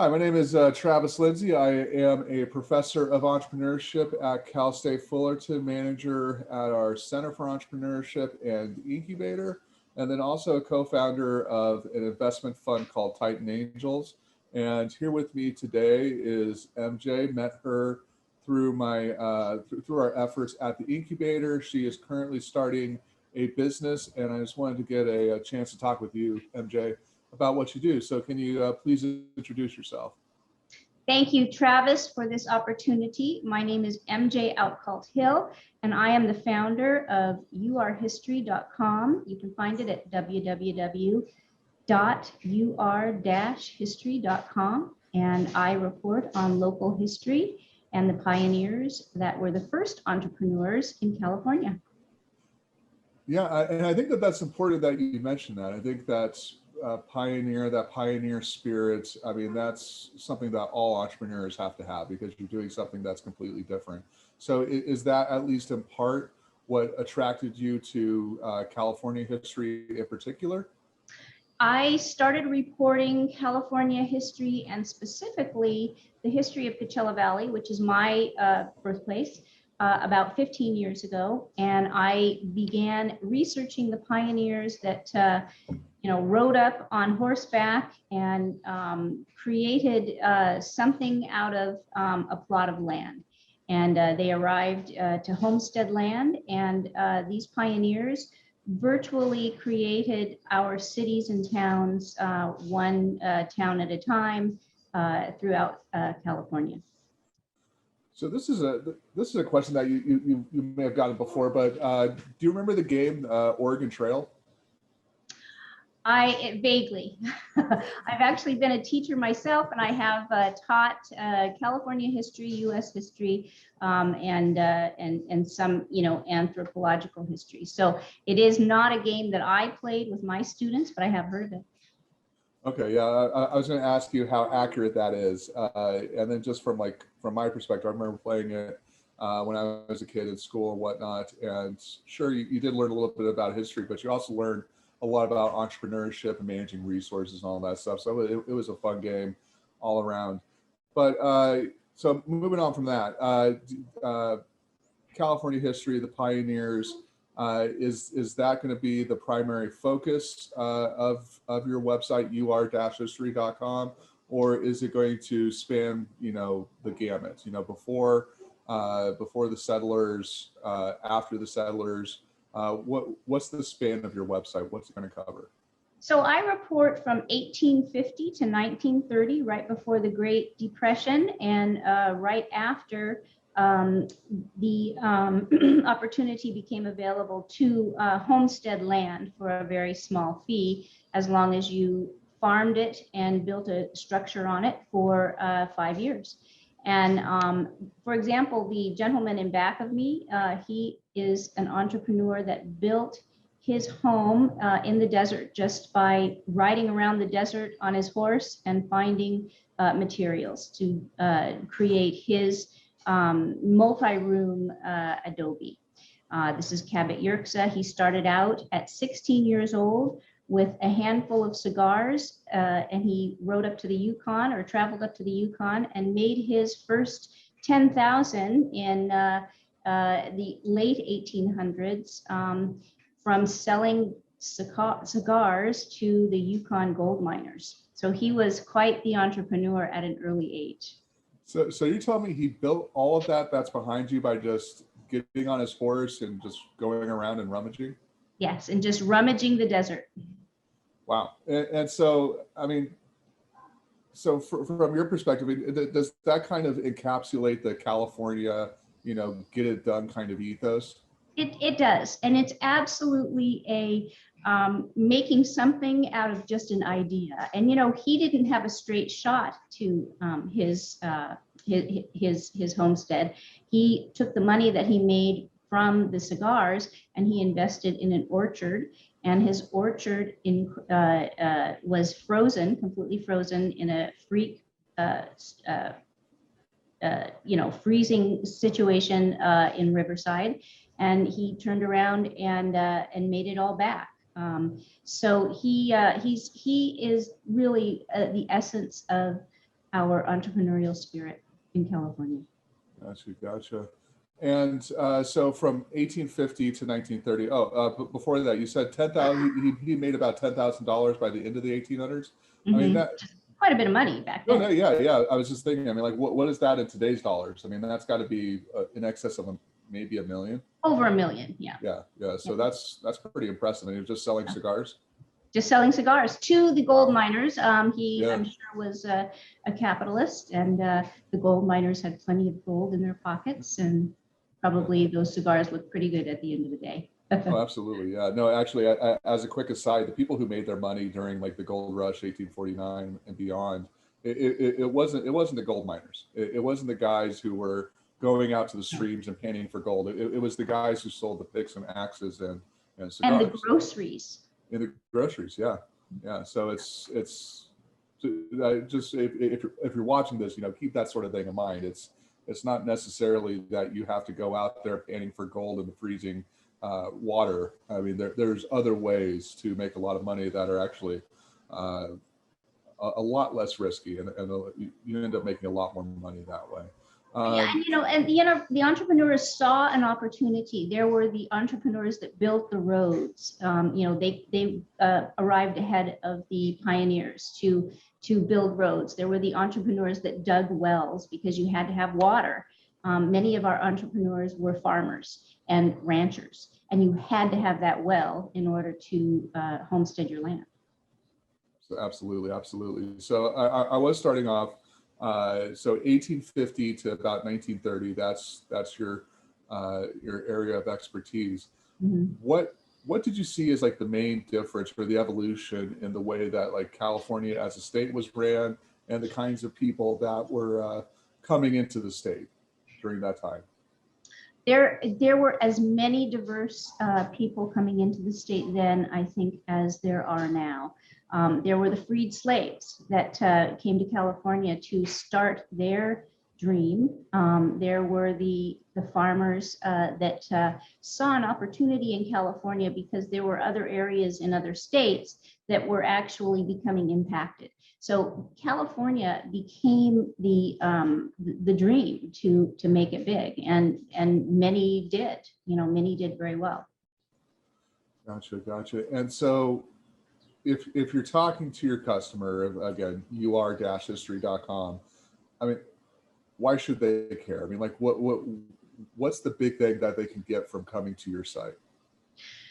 Hi, my name is Travis Lindsay. I am a professor of entrepreneurship at Cal State Fullerton, manager at our Center for Entrepreneurship and Incubator, and then also a co-founder of an investment fund called Titan Angels. And here with me today is MJ. Met her through through our efforts at the Incubator. She is currently starting a business, and I just wanted to get a chance to talk with you, MJ, about what you do. So can you please introduce yourself? Thank you, Travis, for this opportunity. My name is MJ Outcault Hill, and I am the founder of urhistory.com. You can find it at www.ur-history.com. And I report on local history and the pioneers that were the first entrepreneurs in California. Yeah, and I think that that's important that you mentioned that. I think that's that pioneer spirit. I mean, that's something that all entrepreneurs have to have because you're doing something that's completely different. So is that at least in part what attracted you to California history in particular? I started reporting California history and specifically the history of Coachella Valley, which is my birthplace, about 15 years ago. And I began researching the pioneers that rode up on horseback and created something out of a plot of land. And they arrived to homestead land, and these pioneers virtually created our cities and towns, one town at a time, throughout California. So this is a question that you may have gotten before, but do you remember the game Oregon Trail? Vaguely. I've actually been a teacher myself, and I have taught California history, U.S. history, and some anthropological history. So it is not a game that I played with my students, but I have heard of it. Okay, yeah, I was going to ask you how accurate that is, and then just from my perspective, I remember playing it when I was a kid in school and whatnot. And sure, you did learn a little bit about history, but you also learned a lot about entrepreneurship and managing resources and all that stuff. So it was a fun game all around. But so moving on from that, California history, the pioneers. Is that going to be the primary focus of your website, ur-history.com, or is it going to span, the gamut, before the settlers, after the settlers? What's the span of your website? What's it going to cover? So I report from 1850 to 1930, right before the Great Depression, and right after the opportunity became available to homestead land for a very small fee, as long as you farmed it and built a structure on it for 5 years. And for example, the gentleman in back of me, he is an entrepreneur that built his home in the desert just by riding around the desert on his horse and finding materials to create his multi-room adobe. This is Cabot, Yorkshire. He started out at 16 years old with a handful of cigars, and he rode up to the Yukon, or traveled up to the Yukon, and made his first 10,000 in the late 1800s from selling cigars to the Yukon gold miners. So he was quite the entrepreneur at an early age. So you tell me he built all of that that's behind you by just getting on his horse and just going around and rummaging? Yes, and just rummaging the desert. Wow. And so, I mean, so from your perspective, does that kind of encapsulate the California, get it done kind of ethos? It does. And it's absolutely a making something out of just an idea. And, he didn't have a straight shot to his homestead. He took the money that he made from the cigars and he invested in an orchard. And his orchard was frozen, completely frozen in a freak, freezing situation in Riverside. And he turned around and made it all back. So he is really the essence of our entrepreneurial spirit in California. Gotcha. And so from 1850 to 1930. But before that, you said 10,000. He made about $10,000 by the end of the 1800s. I mean, that quite a bit of money back then. No, yeah. I was just thinking. I mean, like, what is that in today's dollars? I mean, that's got to be in excess of maybe $1 million. Over $1 million, yeah. Yeah. So that's pretty impressive. And he was just selling cigars. Just selling cigars to the gold miners. He, I'm sure, was a capitalist, and the gold miners had plenty of gold in their pockets, and probably those cigars looked pretty good at the end of the day. Oh, absolutely. Yeah. No, actually, as a quick aside, the people who made their money during like the gold rush, 1849 and beyond, it wasn't the gold miners. It wasn't the guys who were going out to the streams and panning for gold. It was the guys who sold the picks and axes and cigars. And the groceries. In the groceries, yeah. So it's just if you're watching this, keep that sort of thing in mind. It's not necessarily that you have to go out there panning for gold in the freezing water. I mean, there's other ways to make a lot of money that are actually a lot less risky, and you end up making a lot more money that way. And the entrepreneurs saw an opportunity. There were the entrepreneurs that built the roads. They arrived ahead of the pioneers to build roads. There were the entrepreneurs that dug wells because you had to have water. Many of our entrepreneurs were farmers and ranchers, and you had to have that well in order to homestead your land. So absolutely. So I was starting off. So 1850 to about 1930. That's your area of expertise. Mm-hmm. What did you see as like the main difference for the evolution in the way that like California as a state was ran, and the kinds of people that were coming into the state during that time? There were as many diverse people coming into the state then, I think, as there are now. There were the freed slaves that came to California to start their dream. There were the farmers that saw an opportunity in California because there were other areas in other states that were actually becoming impacted. So California became the dream to make it big, and many did. Many did very well. Gotcha. And so, if you're talking to your customer, again, ur-history.com, I mean, why should they care? I mean, like, what's the big thing that they can get from coming to your site?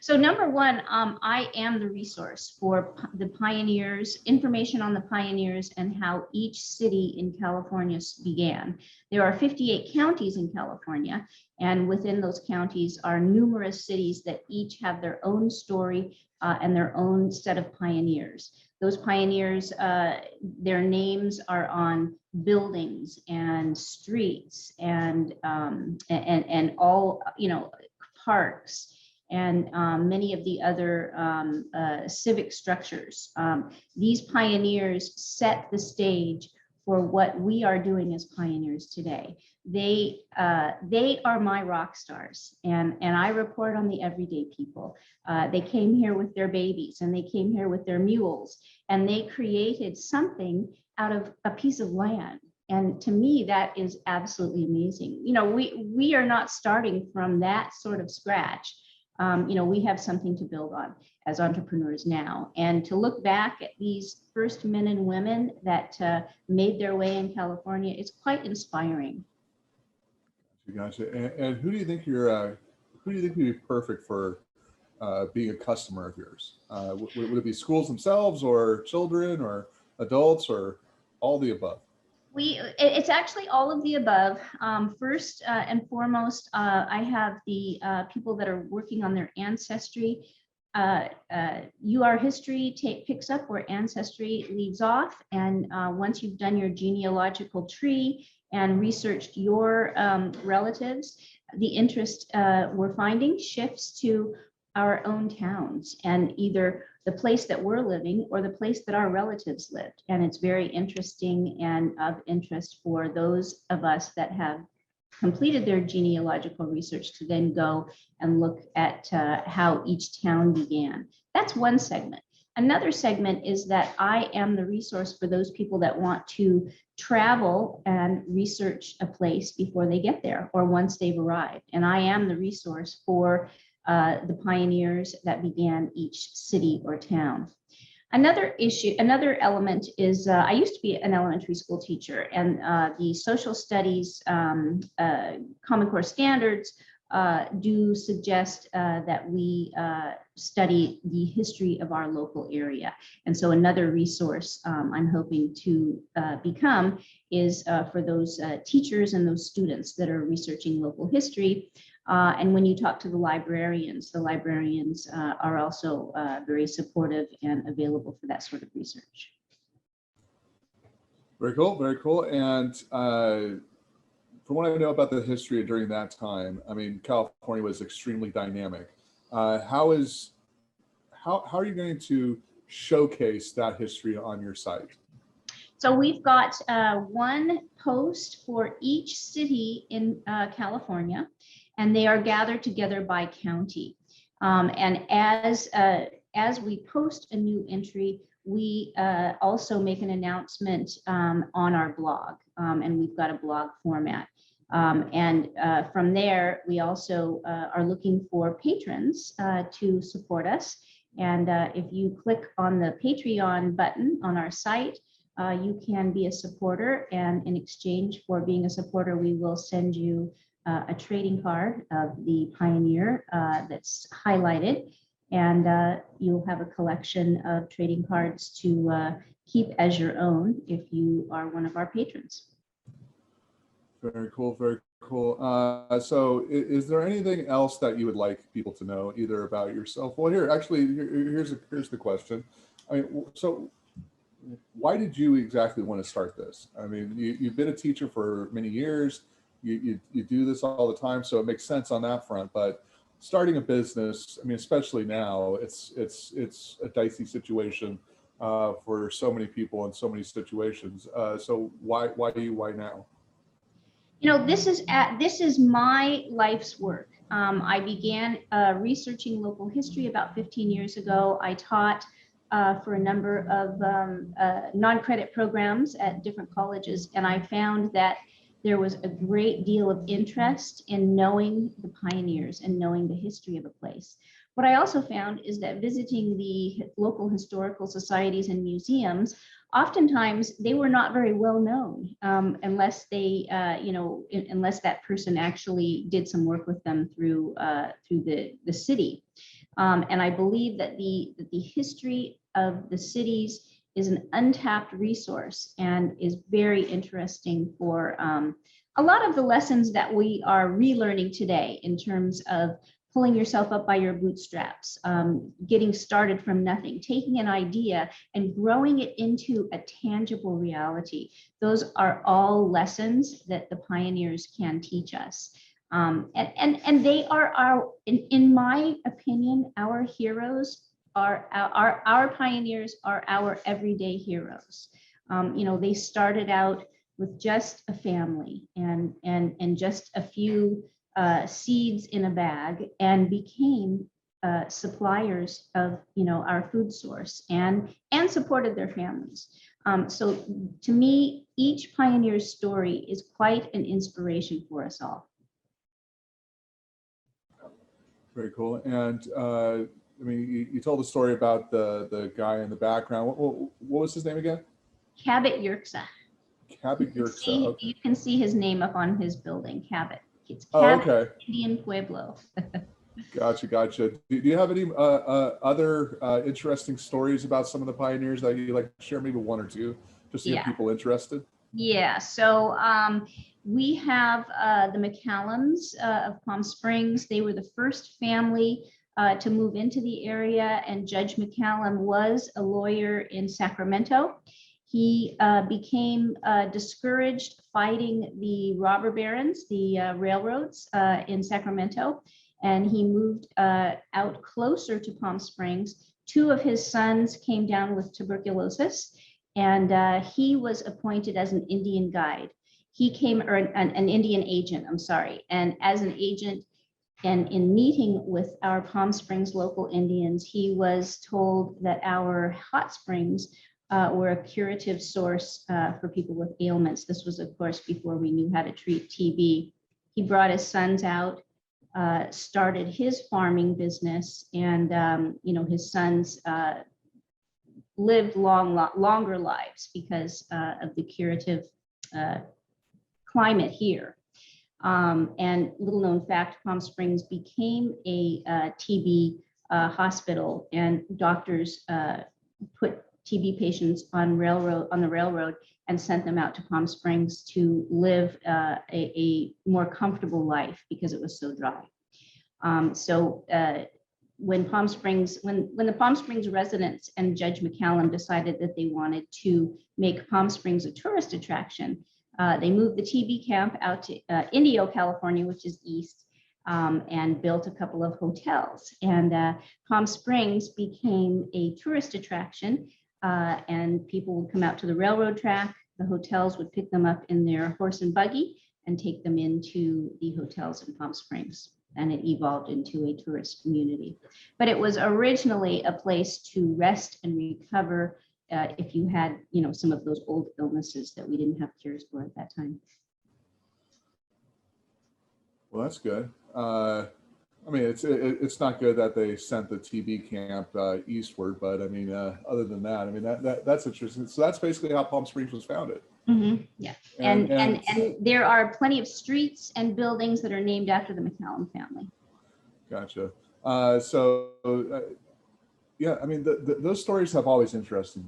So number one, I am the resource for the pioneers, information on the pioneers and how each city in California began. There are 58 counties in California, and within those counties are numerous cities that each have their own story and their own set of pioneers. Those pioneers, their names are on buildings and streets and all, parks, and many of the other civic structures. These pioneers set the stage for what we are doing as pioneers today. They are my rock stars, and I report on the everyday people. They came here with their babies, and they came here with their mules, and they created something out of a piece of land. And to me, that is absolutely amazing. We are not starting from that sort of scratch. We have something to build on as entrepreneurs now. And to look back at these first men and women that made their way in California, it's quite inspiring. Gotcha. And who do you think would be perfect for being a customer of yours? Would it be schools themselves, or children, or adults, or all the above? It's actually all of the above. First and foremost, I have the people that are working on their ancestry. UR History picks up where ancestry leaves off. And once you've done your genealogical tree and researched your relatives, the interest we're finding shifts to our own towns, and either the place that we're living or the place that our relatives lived. And it's very interesting and of interest for those of us that have completed their genealogical research to then go and look at how each town began. That's one segment. Another segment is that I am the resource for those people that want to travel and research a place before they get there or once they've arrived. And I am the resource for the pioneers that began each city or town. Another element is I used to be an elementary school teacher, and the social studies Common Core standards do suggest that we study the history of our local area. And so another resource I'm hoping to become is for those teachers and those students that are researching local history. And when you talk to the librarians are also very supportive and available for that sort of research. Very cool, very cool. And from what I know about the history during that time, I mean, California was extremely dynamic. How are you going to showcase that history on your site? So we've got one post for each city in California, and they are gathered together by county. And as we post a new entry, we also make an announcement on our blog, and we've got a blog format. And from there, we also are looking for patrons to support us. And if you click on the Patreon button on our site, you can be a supporter, and in exchange for being a supporter, we will send you a trading card of the pioneer that's highlighted, and you'll have a collection of trading cards to keep as your own if you are one of our patrons. Very cool, very cool. So is there anything else that you would like people to know, either about yourself? Well, here's the question. I mean, so why did you exactly want to start this? I mean, you've been a teacher for many years. You do this all the time, so it makes sense on that front. But starting a business, I mean, especially now, it's a dicey situation for so many people in so many situations. So why now? You know, this is my life's work. I began researching local history about 15 years ago. I taught for a number of non-credit programs at different colleges, and I found that there was a great deal of interest in knowing the pioneers and knowing the history of a place. What I also found is that visiting the local historical societies and museums, oftentimes they were not very well known unless they, unless that person actually did some work with them through the city. And I believe that the history of the cities is an untapped resource and is very interesting for a lot of the lessons that we are relearning today in terms of pulling yourself up by your bootstraps, getting started from nothing, taking an idea and growing it into a tangible reality. Those are all lessons that the pioneers can teach us. And they are in my opinion, our heroes are our pioneers are our everyday heroes. They started out with just a family and just a few seeds in a bag and became suppliers of our food source and supported their families. So to me, each pioneer's story is quite an inspiration for us all. Very cool. And I mean, you told the story about the guy in the background. What was his name again? Cabot Yorkshire. Cabot Yorkshire. Okay. You can see his name up on his building, Cabot. It's Cabot, okay. Indian Pueblo. Gotcha. Do you have any other interesting stories about some of the pioneers that you'd like to share? Maybe one or two, just to get people interested. Yeah. So we have the McCallens of Palm Springs. They were the first family to move into the area, and Judge McCallum was a lawyer in Sacramento. He became discouraged fighting the robber barons, the railroads in Sacramento, and he moved out closer to Palm Springs. Two of his sons came down with tuberculosis, and he was appointed as an Indian guide. He came, or an Indian agent, I'm sorry. And as an agent, And in meeting with our Palm Springs local Indians, he was told that our hot springs were a curative source for people with ailments. This was, of course, before we knew how to treat TB. He brought his sons out, started his farming business, and his sons lived longer lives because of the curative climate here. And little known fact, Palm Springs became a TB hospital, and doctors put TB patients on the railroad and sent them out to Palm Springs to live a more comfortable life because it was so dry. When the Palm Springs residents and Judge McCallum decided that they wanted to make Palm Springs a tourist attraction, they moved the TB camp out to Indio, California, which is east, and built a couple of hotels. And Palm Springs became a tourist attraction, and people would come out to the railroad track. The hotels would pick them up in their horse and buggy and take them into the hotels in Palm Springs. And it evolved into a tourist community. But it was originally a place to rest and recover if you had, some of those old illnesses that we didn't have cures for at that time. Well, that's good. I mean, it's not good that they sent the TB camp eastward, but I mean, other than that, I mean, that's interesting. So that's basically how Palm Springs was founded. Mm-hmm. Yeah, and there are plenty of streets and buildings that are named after the McCallum family. Gotcha. Yeah, I mean, those stories have always interested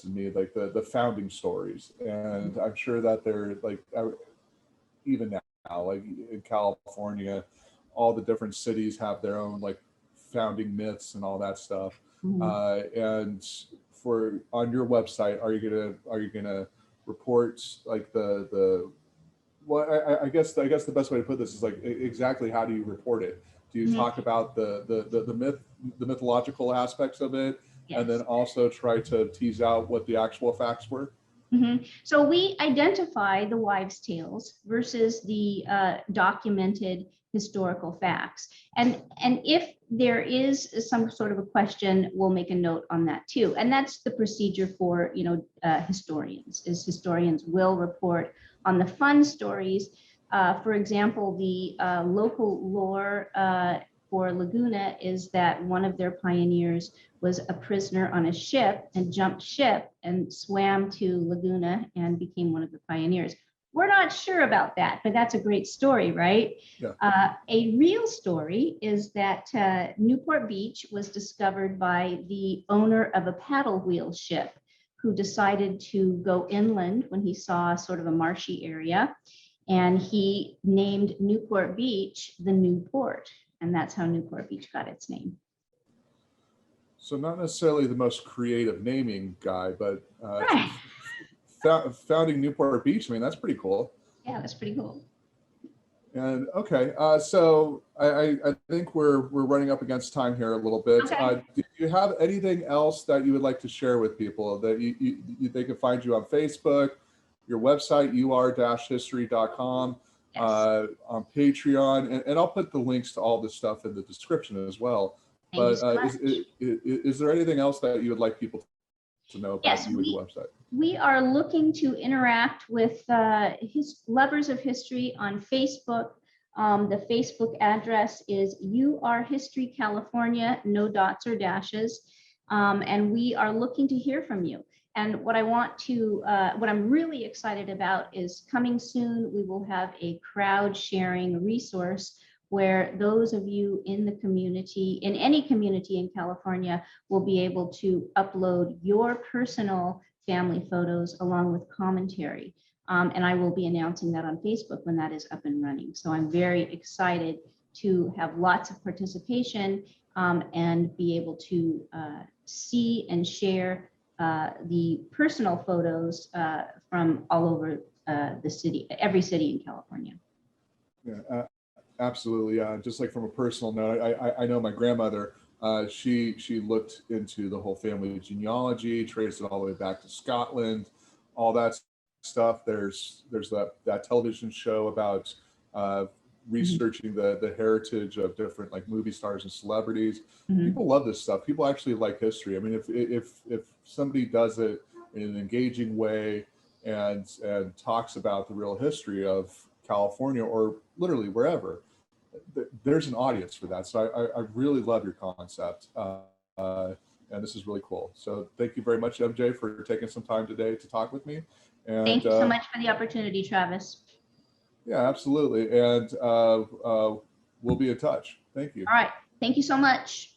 me, like the founding stories, and I'm sure that they're like even now, like in California, all the different cities have their own like founding myths and all that stuff. Mm-hmm. And on your website, are you gonna report like I guess the best way to put this is like exactly how do you report it? Do you mm-hmm. talk about the mythological aspects of it, yes. and then also try to tease out what the actual facts were? Mm-hmm. So we identify the wives' tales versus the documented historical facts, and if there is some sort of a question, we'll make a note on that too. And that's the procedure for historians. Historians will report on the fun stories. For example, the local lore for Laguna is that one of their pioneers was a prisoner on a ship and jumped ship and swam to Laguna and became one of the pioneers. We're not sure about that, but that's a great story, right? Yeah. A real story is that Newport Beach was discovered by the owner of a paddle wheel ship who decided to go inland when he saw sort of a marshy area. And he named Newport Beach the New Port. And that's how Newport Beach got its name. So not necessarily the most creative naming guy, but right. Founding Newport Beach, I mean, that's pretty cool. Yeah, that's pretty cool. And okay, so I think we're running up against time here a little bit. Okay. Do you have anything else that you would like to share with people that they can find you on Facebook, your website, ur-history.com, yes. On Patreon, and I'll put the links to all this stuff in the description as well. But is there anything else that you would like people to know about you and the website? We are looking to interact with lovers of history on Facebook. The Facebook address is UR History California, no dots or dashes. And we are looking to hear from you. And what I'm really excited about is coming soon, we will have a crowd sharing resource where those of you in the community, in any community in California, will be able to upload your personal family photos along with commentary. And I will be announcing that on Facebook when that is up and running. So I'm very excited to have lots of participation and be able to see and share the personal photos from all over the city, every city in California. Yeah, absolutely. Just like from a personal note, I know my grandmother, she looked into the whole family genealogy, traced it all the way back to Scotland, all that stuff. There's that television show about researching the heritage of different like movie stars and celebrities. Mhm. People love this stuff. People actually like history. I mean, if somebody does it in an engaging way and talks about the real history of California or literally wherever, there's an audience for that. So I really love your concept. And this is really cool. So thank you very much, MJ, for taking some time today to talk with me. And thank you so much for the opportunity, Travis. yeah, absolutely. And we'll be in touch. Thank you. All right. Thank you so much.